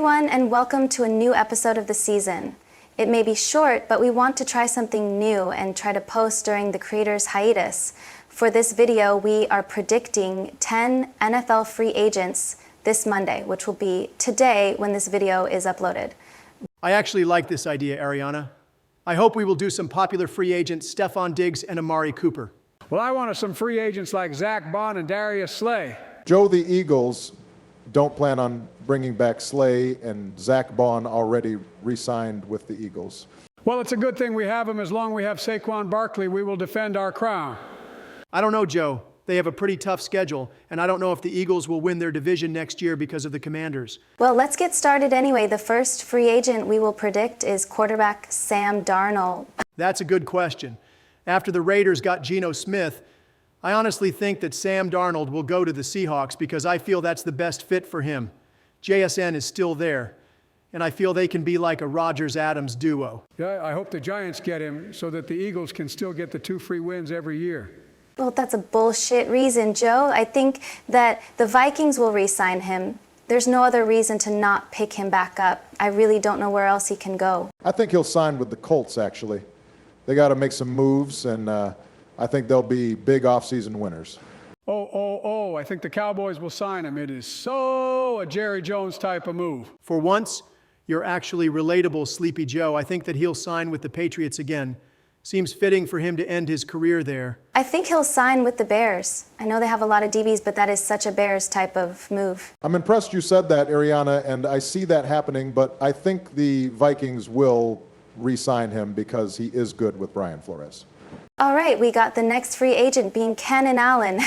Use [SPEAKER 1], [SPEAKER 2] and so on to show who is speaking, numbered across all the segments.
[SPEAKER 1] everyone, and welcome to a new episode of the season. It may be short, but we want to try something new and try to post during the creators' hiatus. For this video, we are predicting 10 NFL free agents this Monday, which will be today when this video is uploaded.
[SPEAKER 2] I actually like this idea, Ariana. I hope we will do some popular free agents, Stephon Diggs and Amari Cooper.
[SPEAKER 3] Well, I wanted some free agents like Zach Bond and Darius Slay.
[SPEAKER 4] Joe, the Eagles don't plan on bringing back Slay, and Zach Bond already re-signed with the Eagles.
[SPEAKER 3] Well, it's a good thing we have him. As long as we have Saquon Barkley, we will defend our crown.
[SPEAKER 2] I don't know, Joe. They have a pretty tough schedule, and I don't know if the Eagles will win their division next year because of the Commanders.
[SPEAKER 1] Well, let's get started anyway. The first free agent we will predict is quarterback Sam Darnold.
[SPEAKER 2] That's a good question. After the Raiders got Geno Smith, I honestly think that Sam Darnold will go to the Seahawks because I feel that's the best fit for him. JSN is still there, and I feel they can be like a Rodgers-Adams duo.
[SPEAKER 3] Yeah, I hope the Giants get him so that the Eagles can still get the 2 free wins every year.
[SPEAKER 1] Well, that's a bullshit reason, Joe. I think that the Vikings will re-sign him. There's no other reason to not pick him back up. I really don't know where else he can go.
[SPEAKER 4] I think he'll sign with the Colts, actually. They got to make some moves, and I think they'll be big offseason winners.
[SPEAKER 3] I think the Cowboys will sign him. It is so a Jerry Jones type of move.
[SPEAKER 2] For once, you're actually relatable, Sleepy Joe. I think that he'll sign with the Patriots again. Seems fitting for him to end his career there.
[SPEAKER 1] I think he'll sign with the Bears. I know they have a lot of DBs, but that is such a Bears type of move.
[SPEAKER 4] I'm impressed you said that, Ariana, and I see that happening, but I think the Vikings will re-sign him because he is good with Brian Flores.
[SPEAKER 1] All right, we got the next free agent being Keenan Allen.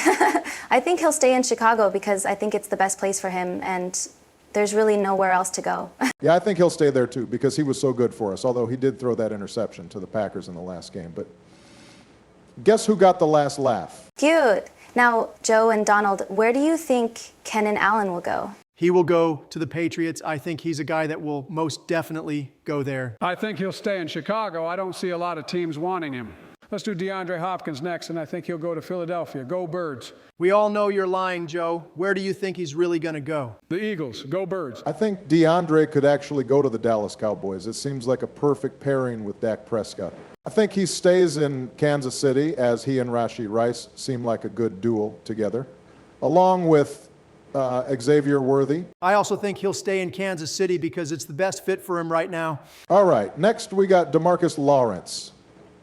[SPEAKER 1] I think he'll stay in Chicago because I think it's the best place for him, and there's really nowhere else to go.
[SPEAKER 4] Yeah, I think he'll stay there too because he was so good for us, although he did throw that interception to the Packers in the last game. But guess who got the last laugh?
[SPEAKER 1] Cute. Now, Joe and Donald, where do you think Keenan Allen will go?
[SPEAKER 2] He will go to the Patriots. I think he's a guy that will most definitely go there.
[SPEAKER 3] I think he'll stay in Chicago. I don't see a lot of teams wanting him. Let's do DeAndre Hopkins next, and I think he'll go to Philadelphia. Go Birds.
[SPEAKER 2] We all know you're lying, Joe. Where do you think he's really going to go?
[SPEAKER 3] The Eagles. Go Birds.
[SPEAKER 4] I think DeAndre could actually go to the Dallas Cowboys. It seems like a perfect pairing with Dak Prescott. I think he stays in Kansas City, as he and Rashee Rice seem like a good duel together, along with Xavier Worthy.
[SPEAKER 2] I also think he'll stay in Kansas City because it's the best fit for him right now.
[SPEAKER 4] All right, next we got DeMarcus Lawrence.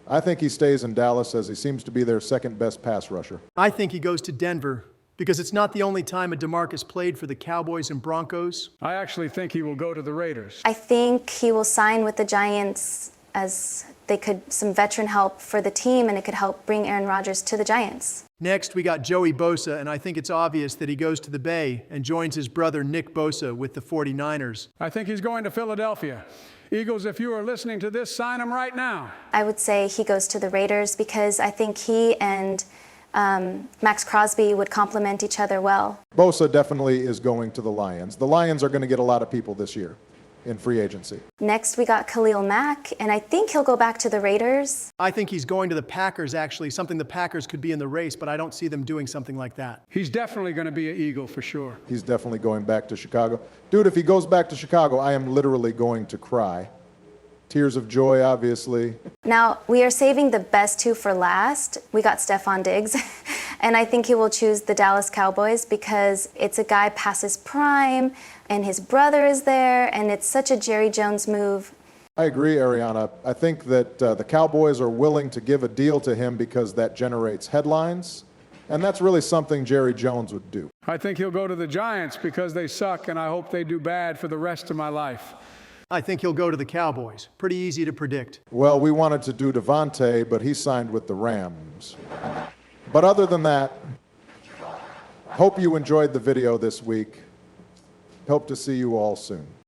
[SPEAKER 4] I think he stays in Dallas as he seems to be their second best pass rusher.
[SPEAKER 2] I think he goes to Denver because it's not the only time a DeMarcus played for the Cowboys and Broncos.
[SPEAKER 3] I actually think he will go to the Raiders.
[SPEAKER 1] I think he will sign with the Giants as they could some veteran help for the team, and it could help bring Aaron Rodgers to the Giants.
[SPEAKER 2] Next, we got Joey Bosa, and I think it's obvious that he goes to the Bay and joins his brother Nick Bosa with the 49ers.
[SPEAKER 3] I think he's going to Philadelphia. Eagles, if you are listening to this, sign him right now.
[SPEAKER 1] I would say he goes to the Raiders because I think he and Max Crosby would complement each other well.
[SPEAKER 4] Bosa definitely is going to the Lions. The Lions are going to get a lot of people this year in free agency.
[SPEAKER 1] Next, we got Khalil Mack, and I think he'll go back to the Raiders.
[SPEAKER 2] I think he's going to the Packers, actually, something the Packers could be in the race, but I don't see them doing something like that.
[SPEAKER 3] He's definitely going to be an Eagle for sure.
[SPEAKER 4] He's definitely going back to Chicago. Dude, if he goes back to Chicago, I am literally going to cry. Tears of joy, obviously.
[SPEAKER 1] Now, we are saving the best 2 for last. We got Stephon Diggs, and I think he will choose the Dallas Cowboys because it's a guy past his prime, and his brother is there, and it's such a Jerry Jones move.
[SPEAKER 4] I agree, Ariana. I think that the Cowboys are willing to give a deal to him because that generates headlines, and that's really something Jerry Jones would do.
[SPEAKER 3] I think he'll go to the Giants because they suck, and I hope they do bad for the rest of my life.
[SPEAKER 2] I think he'll go to the Cowboys. Pretty easy to predict.
[SPEAKER 4] Well, we wanted to do Devontae, but he signed with the Rams. But other than that, hope you enjoyed the video this week. Hope to see you all soon.